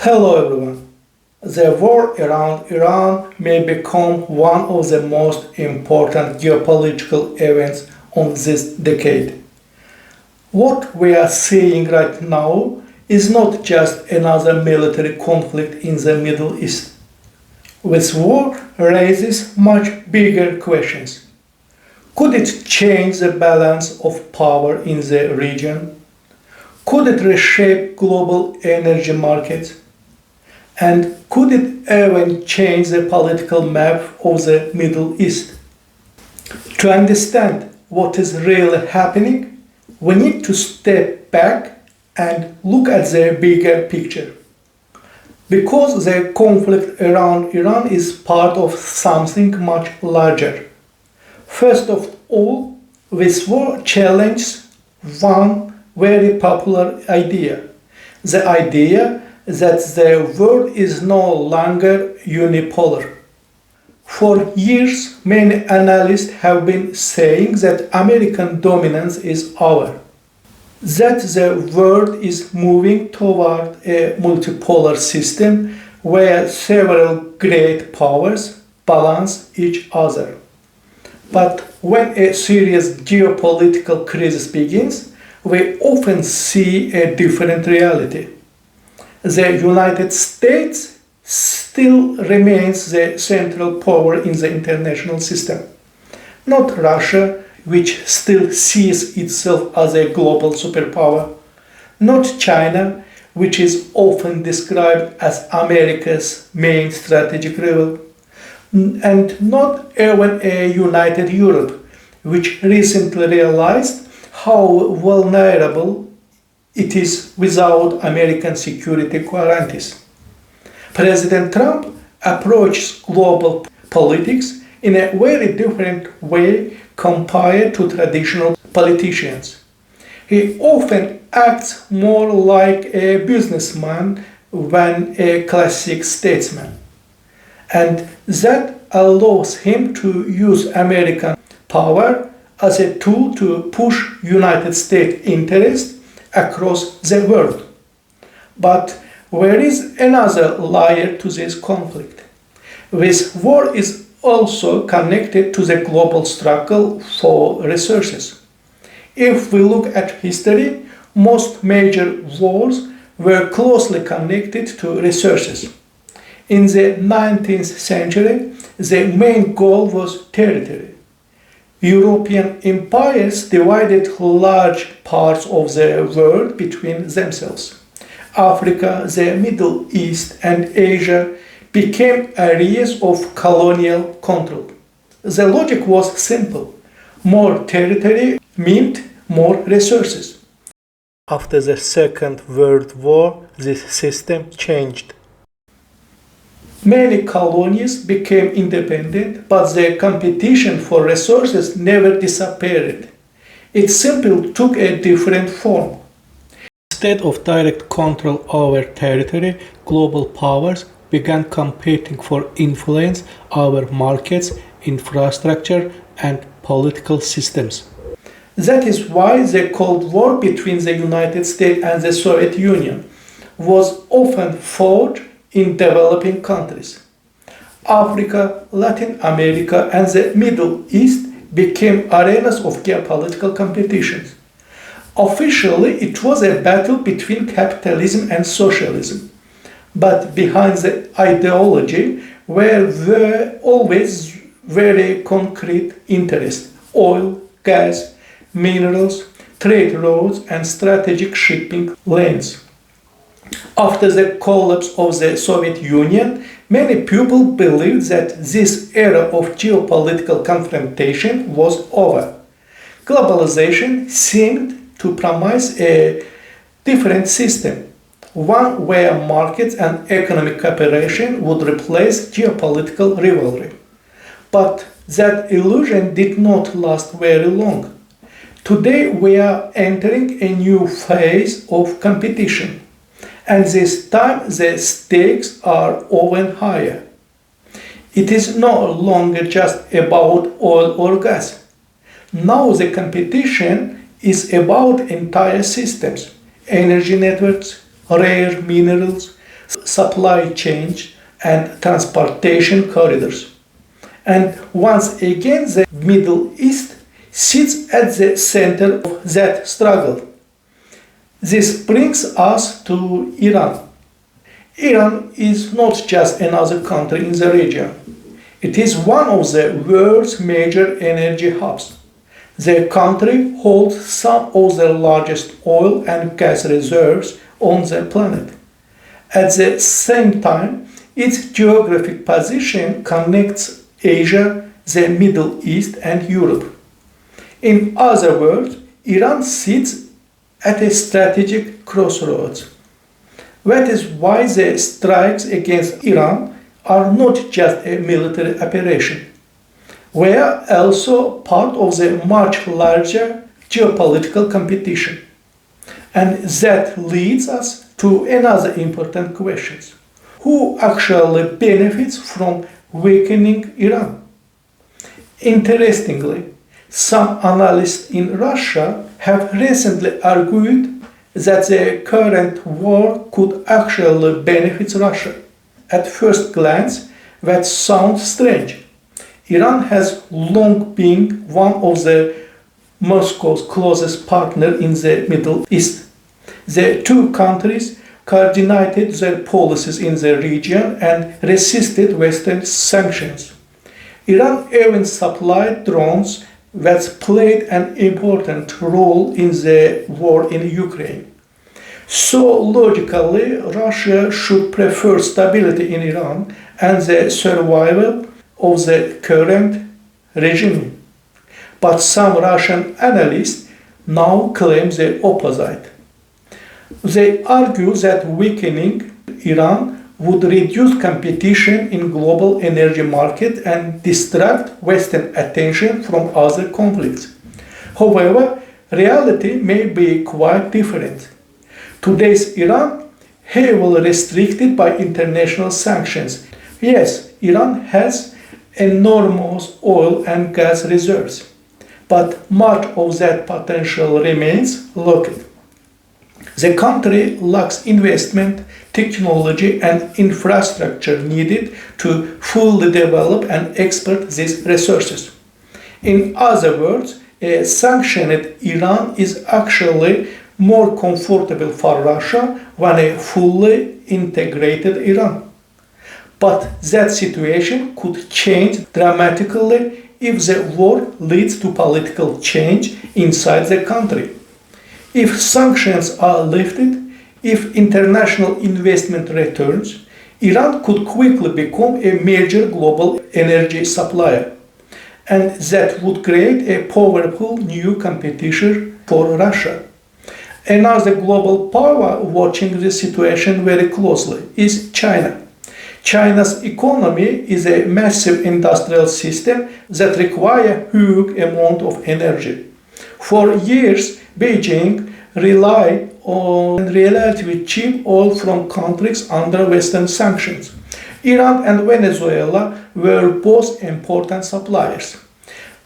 Hello everyone. The war around Iran may become one of the most important geopolitical events of this decade. What we are seeing right now is not just another military conflict in the Middle East. This war raises much bigger questions. Could it change the balance of power in the region? Could it reshape global energy markets? And could it even change the political map of the Middle East? To understand what is really happening, we need to step back and look at the bigger picture. Because the conflict around Iran is part of something much larger. First of all, this war challenges one very popular idea. The idea that the world is no longer unipolar. For years, many analysts have been saying that American dominance is over, that the world is moving toward a multipolar system where several great powers balance each other. But when a serious geopolitical crisis begins, we often see a different reality. The United States still remains the central power in the international system, not Russia, which still sees itself as a global superpower, not China, which is often described as America's main strategic rival, and not even a united Europe, which recently realized how vulnerable it is without American security guarantees. President Trump approaches global politics in a very different way compared to traditional politicians. He often acts more like a businessman than a classic statesman. And that allows him to use American power as a tool to push United States interests across the world. But there is another layer to this conflict. This war is also connected to the global struggle for resources. If we look at history, most major wars were closely connected to resources. In the 19th century, the main goal was territory. European empires divided large parts of the world between themselves. Africa, the Middle East, and Asia became areas of colonial control. The logic was simple. More territory meant more resources. After the Second World War, this system changed. Many colonies became independent, but the competition for resources never disappeared. It simply took a different form. Instead of direct control over territory, global powers began competing for influence over markets, infrastructure, and political systems. That is why the Cold War between the United States and the Soviet Union was often fought in developing countries. Africa, Latin America, and the Middle East became arenas of geopolitical competitions. Officially, it was a battle between capitalism and socialism. But behind the ideology were always very concrete interests: oil, gas, minerals, trade routes, and strategic shipping lanes. After the collapse of the Soviet Union, many people believed that this era of geopolitical confrontation was over. Globalization seemed to promise a different system, one where markets and economic cooperation would replace geopolitical rivalry. But that illusion did not last very long. Today we are entering a new phase of competition. And this time the stakes are even higher. It is no longer just about oil or gas. Now the competition is about entire systems, energy networks, rare minerals, supply chains and transportation corridors. And once again, the Middle East sits at the center of that struggle. This brings us to Iran. Iran is not just another country in the region. It is one of the world's major energy hubs. The country holds some of the largest oil and gas reserves on the planet. At the same time, its geographic position connects Asia, the Middle East, and Europe. In other words, Iran sits at a strategic crossroads. That is why the strikes against Iran are not just a military operation. We are also part of the much larger geopolitical competition. And that leads us to another important question. Who actually benefits from weakening Iran? Interestingly, some analysts in Russia have recently argued that the current war could actually benefit Russia. At first glance, that sounds strange. Iran has long been one of Moscow's closest partners in the Middle East. The two countries coordinated their policies in the region and resisted Western sanctions. Iran even supplied drones that played an important role in the war in Ukraine. So logically, Russia should prefer stability in Iran and the survival of the current regime. But some Russian analysts now claim the opposite. They argue that weakening Iran would reduce competition in global energy market and distract Western attention from other conflicts. However, reality may be quite different. Today's Iran, heavily restricted by international sanctions. Yes, Iran has enormous oil and gas reserves, but much of that potential remains locked. The country lacks investment, technology, and infrastructure needed to fully develop and exploit these resources. In other words, a sanctioned Iran is actually more comfortable for Russia than a fully integrated Iran. But that situation could change dramatically if the war leads to political change inside the country. If sanctions are lifted, if international investment returns, Iran could quickly become a major global energy supplier. And that would create a powerful new competition for Russia. Another global power watching this situation very closely is China. China's economy is a massive industrial system that requires a huge amount of energy. For years, Beijing relied on relatively cheap oil from countries under Western sanctions. Iran and Venezuela were both important suppliers.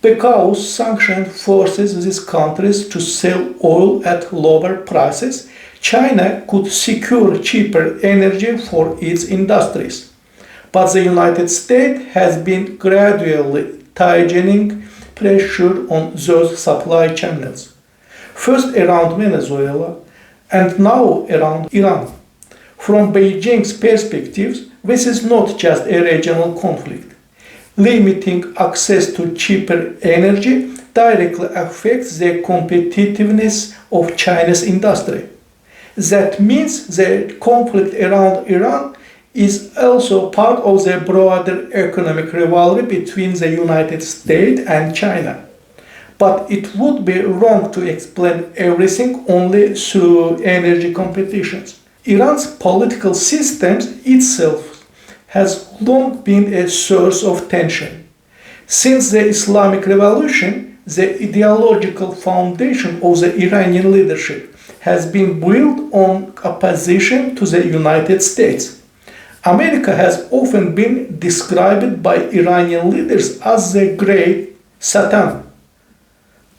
Because sanctions forces these countries to sell oil at lower prices, China could secure cheaper energy for its industries. But the United States has been gradually tightening pressure on those supply channels. First around Venezuela and now around Iran. From Beijing's perspective, this is not just a regional conflict. Limiting access to cheaper energy directly affects the competitiveness of China's industry. That means the conflict around Iran is also part of the broader economic rivalry between the United States and China. But it would be wrong to explain everything only through energy competitions. Iran's political system itself has long been a source of tension. Since the Islamic Revolution, the ideological foundation of the Iranian leadership has been built on opposition to the United States. America has often been described by Iranian leaders as the Great Satan.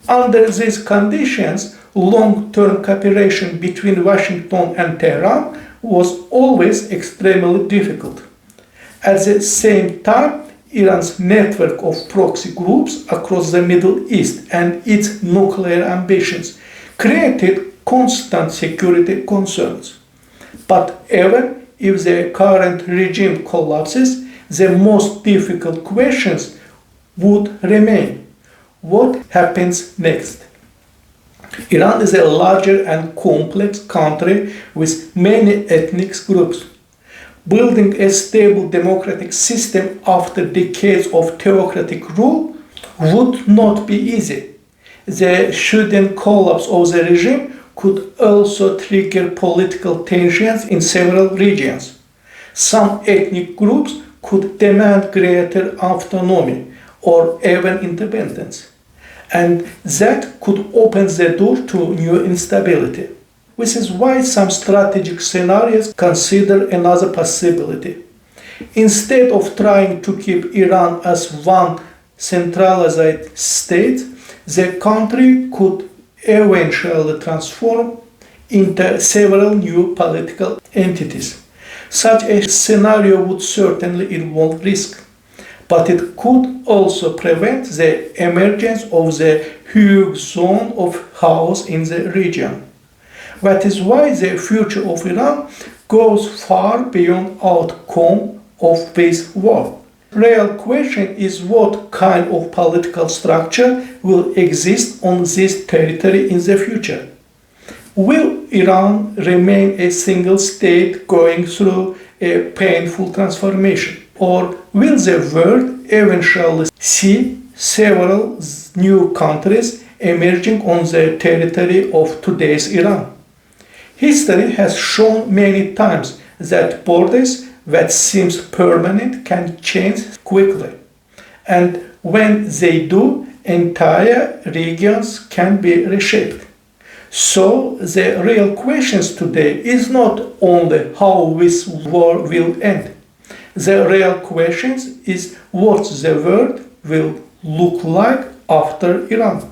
Under these conditions, long-term cooperation between Washington and Tehran was always extremely difficult. At the same time, Iran's network of proxy groups across the Middle East and its nuclear ambitions created constant security concerns. But even if the current regime collapses, the most difficult questions would remain. What happens next? Iran is a larger and complex country with many ethnic groups. Building a stable democratic system after decades of theocratic rule would not be easy. The sudden collapse of the regime could also trigger political tensions in several regions. Some ethnic groups could demand greater autonomy or even independence, and that could open the door to new instability. This is why some strategic scenarios consider another possibility. Instead of trying to keep Iran as one centralized state, the country could eventually transform into several new political entities. Such a scenario would certainly involve risk, but it could also prevent the emergence of the huge zone of chaos in the region. That is why the future of Iran goes far beyond outcome of this war. Real question is what kind of political structure will exist on this territory in the future. Will Iran remain a single state going through a painful transformation? Or will the world eventually see several new countries emerging on the territory of today's Iran? History has shown many times that borders that seem permanent can change quickly. And when they do, entire regions can be reshaped. So the real questions today is not only how this war will end. The real question is what the world will look like after Iran.